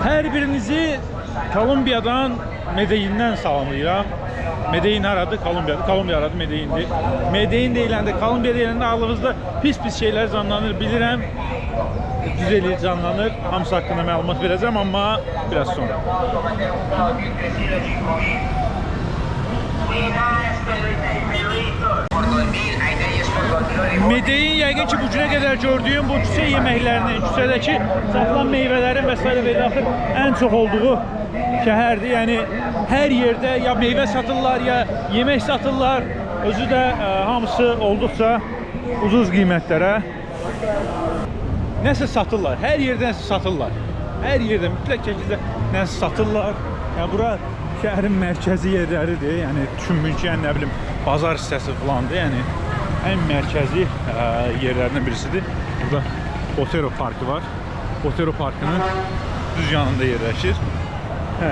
Hər birinizi Kolumbiyadan, Medellindən salamlayıram. Medellin haradır? Kolumbiyadır. Kolumbiya haradır? Medellindir. Medellin deyiləndə, Kolumbiya deyiləndə ağlınızda pis şeylər canlanır, bilirəm. Düz eləyir, canlanır. Hamısı haqqında məlumat verəcəm, amma biraz sonra. Medellin yəqin ki, bu günə qədər gördüyüm bu küçə yeməklərinin, küçədəki satılan meyvələrin və s. və daxil ən çox olduğu şəhərdir. Yəni, hər yerdə ya meyvə satırlar, ya yemək satırlar. Özü də hamısı olduqca ucuz qiymətlərə. Nəsə satırlar, hər yerdə nəsə satırlar. Hər yerdə mütləq şəkildə nəsə satırlar. Yəni, bura şəhərin mərkəzi yerləridir. Yəni, düşünmür ki, nə bilim, bazar hissəsi falandır. Yəni, ən mərkəzi yerlərindən birisidir. Burada Botero Parkı var. Botero Parkının düz yanında yerləşir. Hə.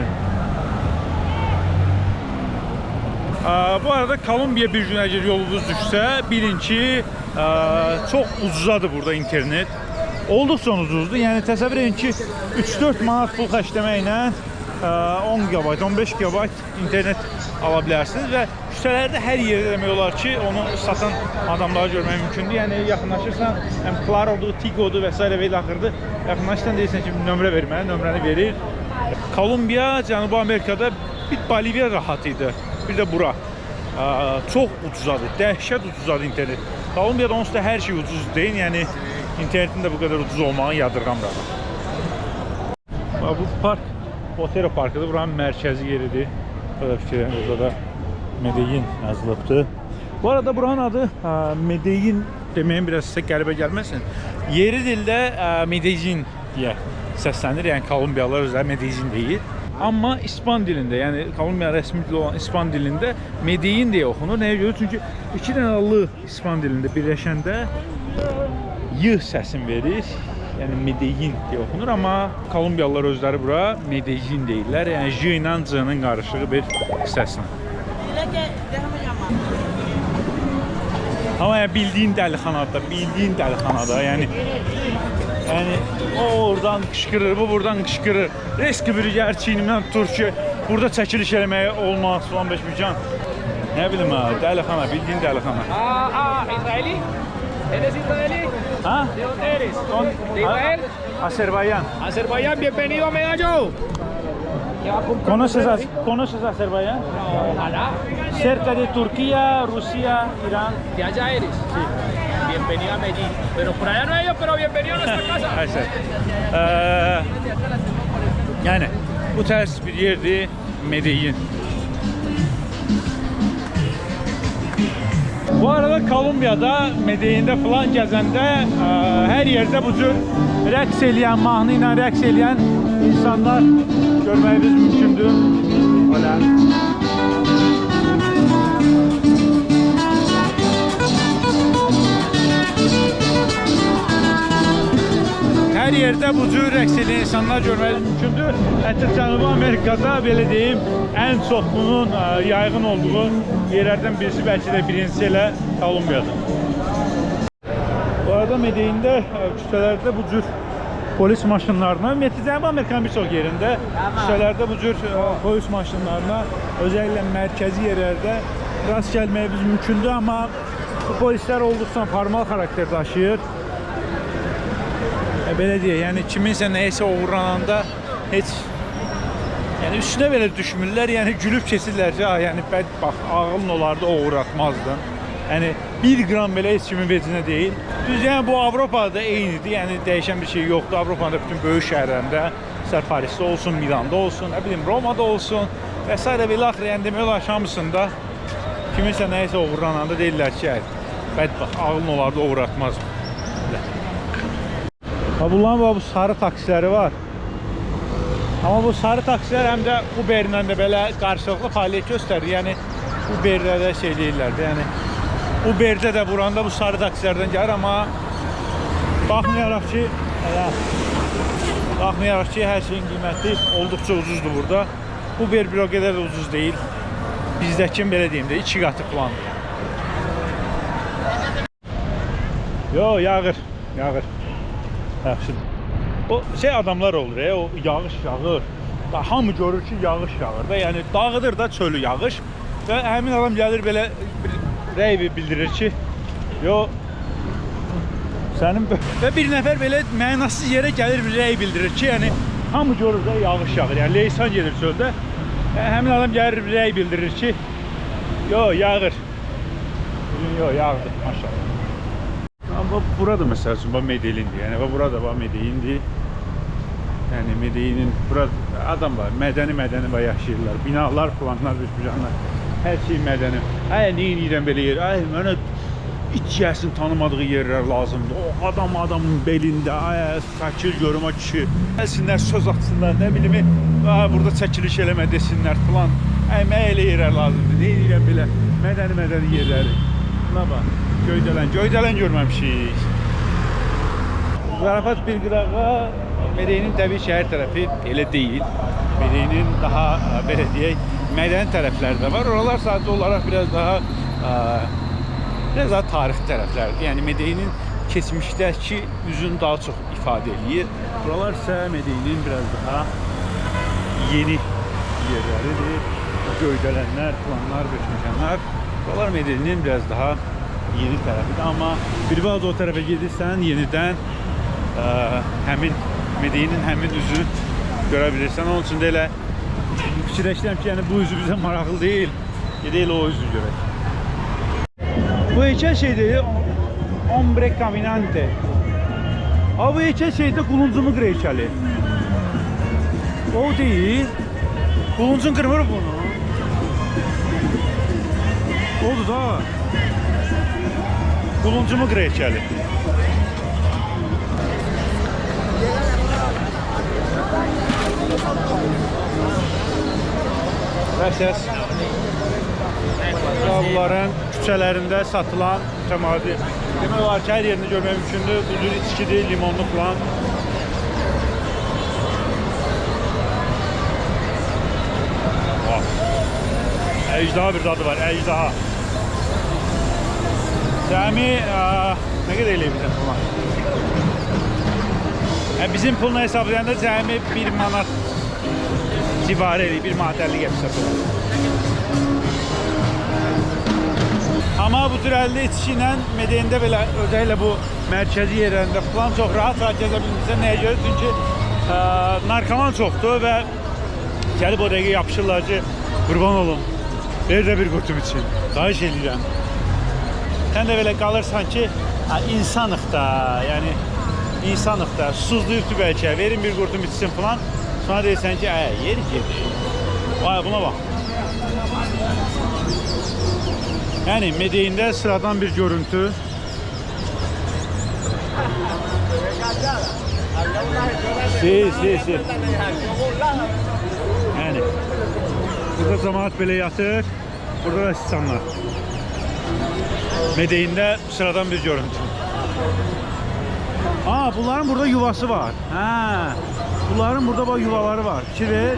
Bu arada Kolumbiya bir gün əgər yolunuz düşsə, bilin ki, çox ucuzadır burada internet. Olduqca ucuzdur. Yəni, təsəvvür edin ki, 3-4 manat pul xərcləməklə 10 GB, 15 GB internet ala bilərsiniz və küçələrdə hər yerdə demək olar ki, onu satan adamları görmək mümkündür. Yəni, yaxınlaşırsan, həm Claro'dur, Tigo'dur və s. və ilə axırdır. Yaxınlaşırsan, deyirsən ki, nömrə verməli, nömrəni verir. Kolumbiya, Cənubi Amerikada bir Bolivya rahat idi. Bir də bura. Çox ucuzadır, dəhşət ucuzadır internet. Kolumbiyada onsuz da hər şey ucuz deyil. Yəni, internetin də bu qədər ucuz olmağını yadırğamdır. Bu park Botero Parkıdır. Buranın mərkəzi yeridir. Burada fikirlərim, burada da Medellin yazılıbdır. Bu arada buranın adı Medellin deməyin biraz sizə qəribə gəlməsin. Yeri dildə Medellin deyə səslənir. Yəni, Kolumbiyalılar özləri Medellin deyir. Amma İspan dilində, yəni Kolumbiya rəsmi dili olan İspan dilində Medellin deyə oxunur. Nəyə görə? Çünki iki dənə L İspan dilində birləşəndə Y səsin verir. Yəni Medellin deyə oxunur. Amma Kolumbiyalılar özləri bura Medellin deyirlər. Yəni J ilə C-nin qarışığı bir hissəsini. Amma yəni bildiyin dəlixanada, yəni o oradan qışqırır, bu buradan qışqırır. Riski biri gəlir çiynimdən tutur ki, burada çəkiliş eləməyə olmaz, falan beşmican. Nə bilim ha, dəlixana, bildiyin dəlixana. ¿Israelí? ¿Eres israelí? Ha? ¿De dónde eres? ¿De Israel? Azerbaycan. Azerbaiyán, bienvenido a Medallo. ¿Conoces Azerbaycan? Ojalá. Cerca de Turquía, Rusia, Irán. ¿De allá eres? Sí. Bienvenido a Medellín. Pero por allá no hay yo, pero bienvenido a nuestra casa. Yəni, bu tərz bir yerdir Medellin. Bu arada Kolumbiyada, Medellində falan gəzəndə hər yerdə bu cür rəqs eləyən, mahnı ilə rəqs eləyən insanlar görməyimiz mümkündür. Öyle. Hər yerdə bu cür rəqs eləyən insanlar görməyimiz mümkündür. Hətta Cənubi Amerikada, belə deyim, ən çox bunun yaygın olduğu yerlərdən birisi, bəlkə də birincisi elə Kolumbiyadır. Bu arada Medellində küçələrdə bu cür polis maşınlarına, Cənubi Amerikanın bir çox yerində küçələrdə bu cür polis maşınlarına, özəllə mərkəzi yerlərdə rast gəlməyimiz mümkündür, amma bu polislər olduqca formal xarakter daşıyır. Belə deyək, yəni kiminsə nəyəsə uğurlananda heç yəni üstünə belə düşmürlər, yəni gülüb keçirlər ki, yəni bax, ağılın olardı, o uğratmazdın. Yəni 1 qram belə heç kimin vecinə deyil. Düz yəni bu Avropada eynidir, yəni dəyişən bir şey yoxdur. Avropanın bütün böyük şəhərlərində, istər Parisdə olsun, Milanda olsun, nə bilim Romada olsun və s. belə axır, yəni demək olar şamısında kiminsə nəyəsə uğurlananda deyirlər ki, bədbax, ağılın olardı, o uğratmazdı. Bunların bu sarı taksiləri var. Amma bu sarı taksilər həm də Uberlə də belə qarşılıqlı fəaliyyət göstərir. Yəni Uberdə də şey deyirlər də, yəni Uberdə də buranda bu sarı taksilərdən gəlir, amma baxmayaraq ki, hər şeyin qiyməti olduqca ucuzdur burada. Uber bir o qədər də ucuz deyil. Bizdəki belə deyim də 2 qatı falan. Yo, yağır. Yaxşıdır. o şey adamlar olur o yağış yağır. Da hamı görür ki yağış yağır da, yəni dağıdır da çölü yağış və həmin adam gəlir belə rəy bildirir ki, yo sənin və bir nəfər belə mənasız yerə gəlir bir rəy bildirir ki, yəni hamı görür də yağış yağır. Yəni leysan gedir çöldə. Həmin adam gəlir bir rəy bildirir ki, yo yağır. Bugün yo yağdı maşallah. Ama burada mesela bu Medellin'di. Yəni burada bu Medellin'di. Yəni Medellinin burada adamlar mədəni var yaşayırlar. Binalar, planlar, büsbücanlar. Hər şey mədəni. Ay nə edirəm belə yer? Ay mənə iç yəsin tanımadığı yerlər lazımdır. O adamın belində, ay fakir görüm o kişi. Gəlsinlər söz atsınlar, nə bilim, burada çəkiliş eləmə desinlər falan. Ay mənə elə yerlər lazımdır. Nə edirəm belə mədəni yerləri. Buna bax. Göydələn görməmişik. Zarafat bir qırağa, Medellinin təbii şəhər tərəfi elə deyil. Medellinin daha belə deyək, mədəni tərəfləri də var. Oralar sadəcə olaraq biraz daha tarix tərəfləridir. Yəni Medellinin keçmişdəki üzünü daha çox ifadə edir. Buralar isə Medellinin biraz daha yeni yerləridir. Göydələnlər, planlar, beşməkanlar. Buralar Medellinin biraz daha yeni tərəfidir. Amma bir vaxt o tərəfə gedirsən, yenidən həmin Medellinin həmin üzü görə bilirsən. Onun üçün də elə fikirləşdirəm ki, yəni bu üzü bizə maraqlı deyil. Gedək o üzü görək. Bu heykəl şeydir, Hombre Caminante. Bu heykəl şeydə Quluncumur heykəli. O deyil. Quluncun qırmır bunu. Odur da. Quluncumur heykəli. Və səs bunların küçələrində satılan mütəmadi. Demək olar ki, hər yerini görmək mümkündür. Bu cür içkidir, limonlu falan. Əcdaha bir dadı var, əcdaha. Cəmi nə qədər eləyir bizim pullar? Bizim pulunu hesablayanda cəmi 1 manat civarı eləyir, 1 manat 50 hesab olur. Amma bu tür əldə içki ilə Medellində belə özelliklə bu mərkəzi yerlərində falan çox rahat gəzə bilmirsən. Nəyə görə? Çünki narkoman çoxdur və gəlib o dəqiqə yapışırlar ki, qurban olun, ver də bir qurtum için, xahiş edirəm. Sən də belə qalırsan ki, insanıq da, yəni insanıq da, susuzluyubdur bəlkə, verin bir qurtum içsin falan. Sonra deyirsən ki, yer gedir. Vay, buna bax. Yəni Medellində sıradan bir görüntü. Yəni burada cəmaət belə yatır, burada da insanlar. Medellində sıradan bir görüntü. Bunların burada yuvası var. Bunların burada bak yuvaları var. Fikir ver.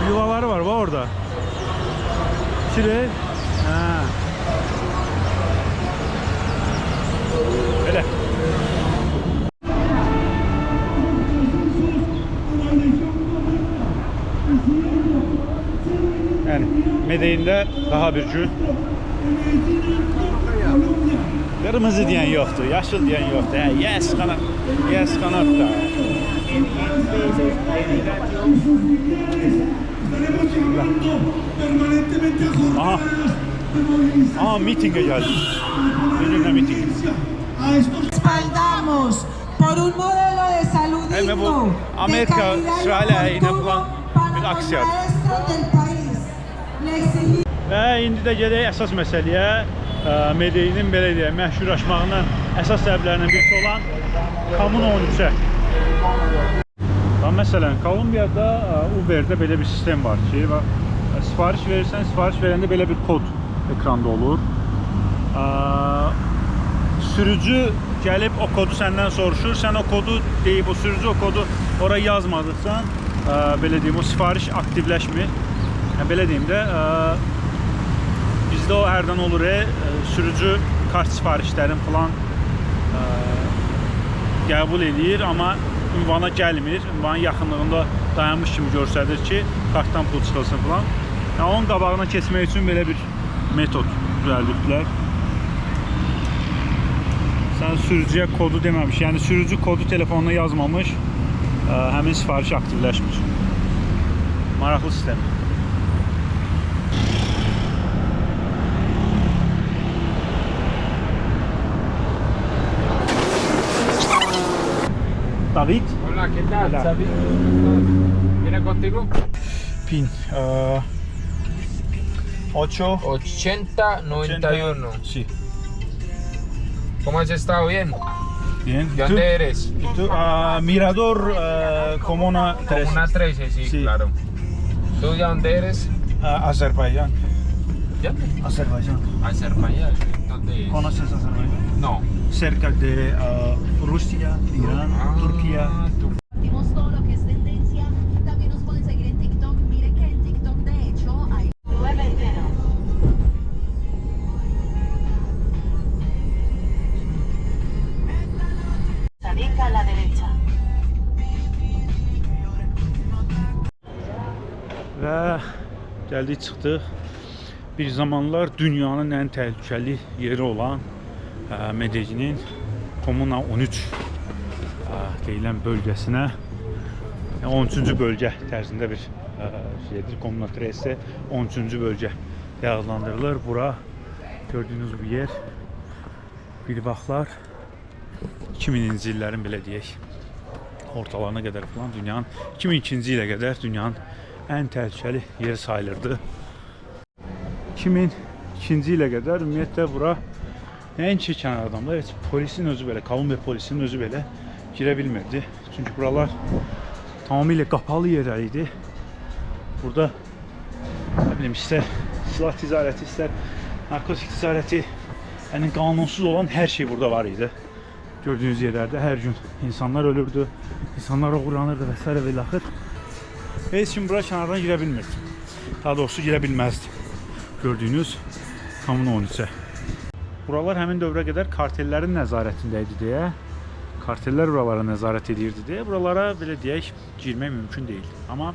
Yuvaları var bak orada. Fikir ver. Böyle. Yani Medellinde daha bir gün. Kırmızı deyən yoxdur, yaşıl deyən yoxdur. Yes kanat da. Mitinge geldi. Benimle miting. Respaldamos por un modelo de salud digno, de calidad y oportuno para los maestros del país. Və indi də gedək əsas məsələyə. Medellinin belə deyək, məşhurlaşmağının əsas səbəblərindən birisi olan Kamun 13-ə. Məsələn, Kolumbiyada Uber'də belə bir sistem var ki, sifariş verirsən, sifariş verəndə belə bir kod ekranda olur. Sürücü gəlib o kodu səndən soruşur, sən o kodu deyib, o sürücü o kodu oraya yazmadıqsan, belə deyim, o sifariş aktivləşmir. Belə deyim də, bizdə o hərdən olur, sürücü kart sifarişlərin falan qəbul edir, amma ünvana gəlmir. Ünvanın yaxınlığında dayanmış kimi göstərir ki, kartdan pul çıxılsın falan. Yəni, onun qabağına keçmək üçün belə bir metod düzəldiblər. Sən sürücüyə kodu deməmiş, yəni sürücü kodu telefonuna yazmamış, həmin sifariş aktivləşmir. Maraqlı sistem. David? Hola, ¿qué tal? Hola. ¿Sabes? ¿Viene contigo? PIN 8 8091. Sí. ¿Cómo has estado? Bien. Bien. ¿De dónde eres? Tú, Mirador Comuna 3. Comuna 13, sí, Sí. claro. ¿Tú de dónde eres? Azerbaycan. ¿Ya? Azerbaycan. Azerbaiyán. ¿Dónde es? ¿Conoces Azerbaycan? No. Cerca de Rusia, Irán, Turquía. Compartimos todo lo que es tendencia. También nos pueden seguir en TikTok. Miren que en TikTok de hecho hay 9 Salir a la derecha. Və gəldik çıxdıq. Bir zamanlar dünyanın ən təhlükəli yeri olan Medellin'in Komuna 13 deyilən bölgəsinə 13-cü bölgə tərzində bir şeydir. Komuna 13 13-cü bölgə adlandırılır. Bura gördüyünüz bu yer bir vaxtlar 2000-ci illərin belə deyək ortalarına qədər falan dünyanın 2002-ci ilə qədər dünyanın ən təhlükəli yeri sayılırdı. 2002-ci ilə qədər ümumiyyətlə bura nəinki kənardan da heç polisin özü belə, Kolumbiya polisinin özü belə girə bilmirdi. Çünki buralar tamamilə qapalı yerlər idi. Burada nə bilim istər silah ticarəti, istər narkotik ticarəti, yəni qanunsuz olan hər şey burada var idi. Gördüyünüz yerlərdə hər gün insanlar ölürdü, insanlar oğurlanırdı və s. və ilaxır. Heç kim bura kənardan girə bilmirdi. Daha doğrusu girə bilməzdi. Gördüyünüz Komuna 13-ə. Buralar həmin dövrə qədər kartellərin nəzarətində idi deyə, kartellər buralara nəzarət edirdi deyə, buralara belə deyək, girmək mümkün deyil. Amma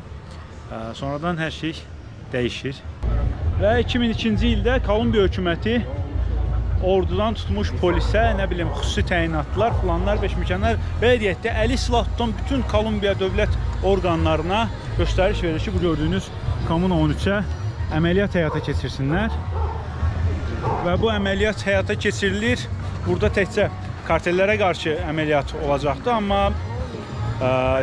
sonradan hər şey dəyişir. Və 2002-ci ildə Kolumbiya hökuməti ordudan tutmuş polisə, nə bilim, xüsusi təyinatlar, planlar, beşməkənlər belə deyək də, əli silah tutan bütün Kolumbiya dövlət orqanlarına göstəriş verir ki, bu gördüyünüz Komuna 13-ə əməliyyat həyata keçirsinlər. Və bu əməliyyat həyata keçirilir. Burada təkcə kartellərə qarşı əməliyyat olacaqdı, amma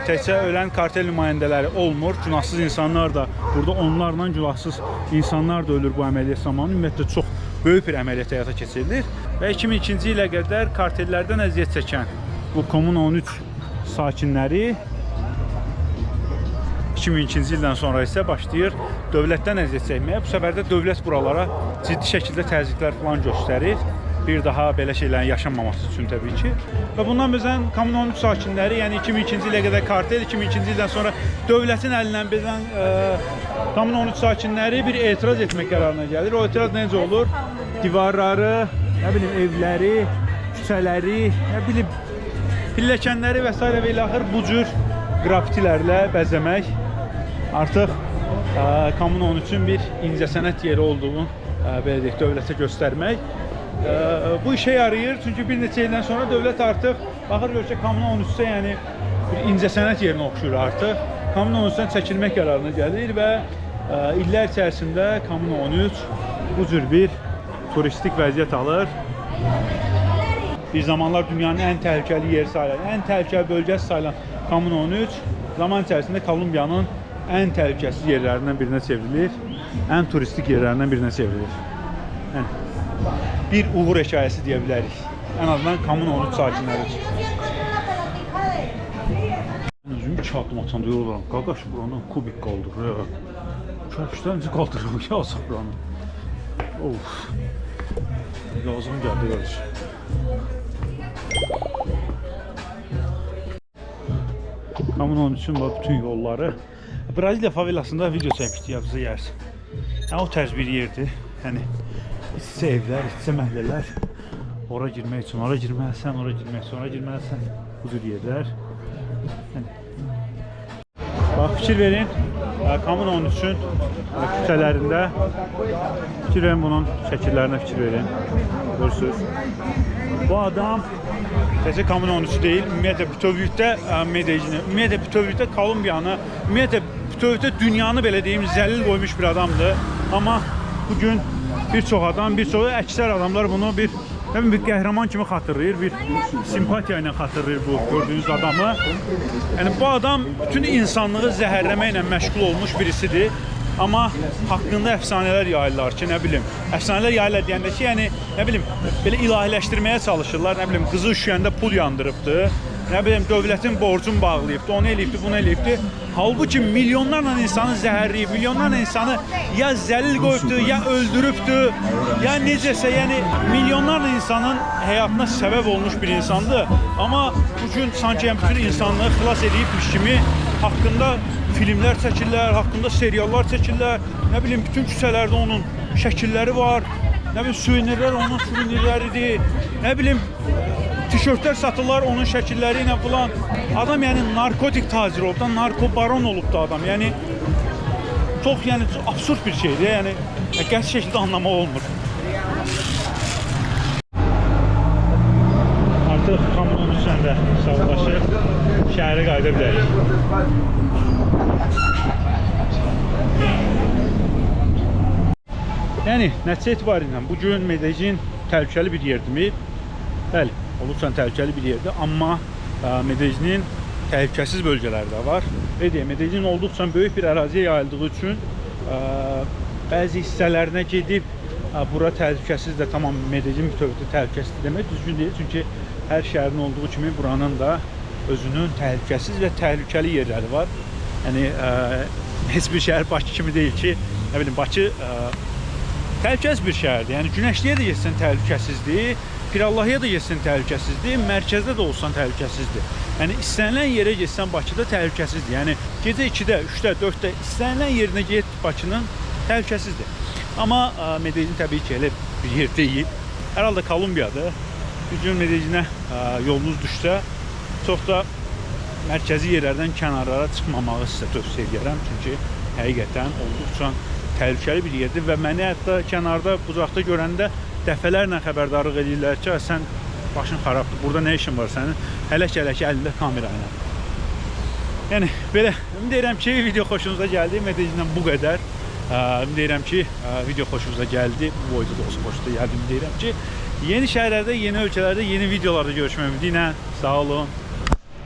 təkcə ölən kartel nümayəndələri olmur. Günahsız insanlar da, burada onlarla günahsız insanlar da ölür bu əməliyyat zamanı. Ümumiyyətlə çox böyük bir əməliyyat həyata keçirilir. Və 2002-ci ilə qədər kartellərdən əziyyət çəkən bu Komuna 13 sakinləri 2002-ci ildən sonra isə başlayır dövlətdən əziyyət çəkməyə. Bu səfər də dövlət buralara ciddi şəkildə təzyiqlər falan göstərir. Bir daha belə şeylərin yaşanmaması üçün təbii ki. Və bundan bizdən Komuna 13 sakinləri, yəni 2002-ci ilə qədər kartel, 2002-ci ildən sonra dövlətin əlindən bizdən Komuna 13 sakinləri bir etiraz etmək qərarına gəlir. O etiraz necə olur? Divarları, nə bilim, evləri, küçələri, nə bilim, pilləkənləri və s. və ilaxır bu cür qrafitilərlə bəzəmək. Artıq Komuna 13-ün bir incəsənət yeri olduğunu belə deyək, dövlətə göstərmək. Bu işə yarayır, çünki bir neçə ildən sonra dövlət artıq baxır gör ki, Komuna 13-də yəni bir incəsənət yerinə oxşuyur artıq. Komuna 13-dən çəkilmək qərarına gəlir və illər içərisində Komuna 13 bu cür bir turistik vəziyyət alır. Bir zamanlar dünyanın ən təhlükəli yeri sayılan, ən təhlükəli bölgəsi sayılan Komuna 13 zaman içərisində Kolumbiyanın ən təhlükəsiz yerlərindən birinə çevrilir, ən turistik yerlərindən birinə çevrilir. Yəni, bir uğur hekayəsi deyə bilərik. Ən azından Komuna 13 sakinləri üçün. Özüm 2 addım atanda yollarım. Qaqaş buranın kubik qaldırır. Kərküşdən necə qaldırır? Yazıq buranı. Of. Lazım gəldi qardaş. Komuna 13-ün bütün yolları. Braziliya favelasında video çəkmişdik, yadınıza gəlsin. Yəni, o tərz bir yerdir. Yəni, içsə evlər, içsə məhəllələr. Ora girmək üçün, ora girməlisən, ora girmək üçün, ora girməlisən. bu cür yerlər. Bax, fikir verin, Kamın 13-ün küçələrində fikir verin, bunun şəkillərinə fikir verin. Görürsünüz. Bu adam təkcə Kamın 13-ü deyil, ümumiyyətlə bütövlükdə Medelini, ümumiyyətlə bütövlükdə Kolumbiyanı, ümumiyyətlə bütövlükdə dünyanı belə deyim zəlil qoymuş bir adamdır. Amma bugün bir çox adam, bir çox əksər adamlar bunu bir qəhrəman kimi xatırlayır, bir simpatiya ilə xatırlayır bu gördüyünüz adamı. Yəni bu adam bütün insanlığı zəhərləməklə məşğul olmuş birisidir. Amma haqqında əfsanələr yayırlar ki, nə bilim, əfsanələr yayırlar deyəndə ki, yəni nə bilim, belə ilahiləşdirməyə çalışırlar, nə bilim, qızı üşüyəndə pul yandırıbdı, nə bilim, dövlətin borcunu bağlayıbdı, onu eləyibdi, bunu eləyibdi. Halbuki milyonlarla insanı zəhərləyib, milyonlarla insanı ya zəlil qoyubdu, ya öldürübdü, ya necəsə, yəni milyonlarla insanın həyatına səbəb olmuş bir insandır. Amma bugün sanki bütün insanlığı xilas edibmiş kimi haqqında filmlər çəkirlər, haqqında seriallar çəkirlər, nə bilim, bütün küçələrdə onun şəkilləri var, nə bilim, suvenirlər onun suvenirləridir, nə bilim, tişörtlər satırlar onun şəkilləri ilə falan. Adam yəni narkotik tacir olub da, narkobaron olub da adam, yəni çox absurd bir şeydir, yəni qəti şəkildə anlamaq olmur. Artıq Kamın 13-dən də sağlaşıb şəhərə qayıda bilərik. Yəni, nəticə etibarilə bugün Medellin təhlükəli bir yerdir. Bəli, olursan təhlükəli bir yerdir, amma Medellinin təhlükəsiz bölgələri də var. Medellin olduqca böyük bir əraziyə yayıldığı üçün bəzi hissələrinə gedib bura təhlükəsiz də, tamam Medellin bütövlükdə təhlükəsiz demək düzgün deyil. Çünki hər şəhərin olduğu kimi buranın da özünün təhlükəsiz və təhlükəli yerləri var. Yəni, heç bir şəhər Bakı kimi deyil ki, nə bilim, Bakı təhlükəsiz bir şəhərdir. Yəni, Günəşliyə də getsən təhlükəsizdir, Pirallahıya da getsən təhlükəsizdir, mərkəzdə də olsan təhlükəsizdir. Yəni, istənilən yerə getsən Bakıda təhlükəsizdir. Yəni, gecə 2-də, 3-də, 4-də istənilən yerinə get Bakının təhlükəsizdir. Amma Medellin təbii ki, elə bir yer deyil. Hər halda Kolumbiyadır. Bir gün Medellinə yolunuz düşsə, çox da mərkəzi yerlərdən kənarlara çıxmamağı sizə tövsiyə edirəm. Çünki həqiqətən olduqca təhlükəli bir yerdir və məni hətta kənarda, bucaqda görəndə dəfələrlə xəbərdarlıq edirlər ki, sən başın xarabdır, burada nə işin var sənin? Hələk-hələk əlində kamera ilə. Yəni, belə, ümid edirəm ki, video xoşunuza gəldi. Medellindən bu qədər. Ümid edirəm ki, video xoşunuza gəldi. Bu boyda da olsa xoşunuza gəldi. Ümid edirəm ki, yeni şəhərlərdə, yeni ölkələrdə, yeni videolarda görüşmək ümidi ilə. Sağ olun.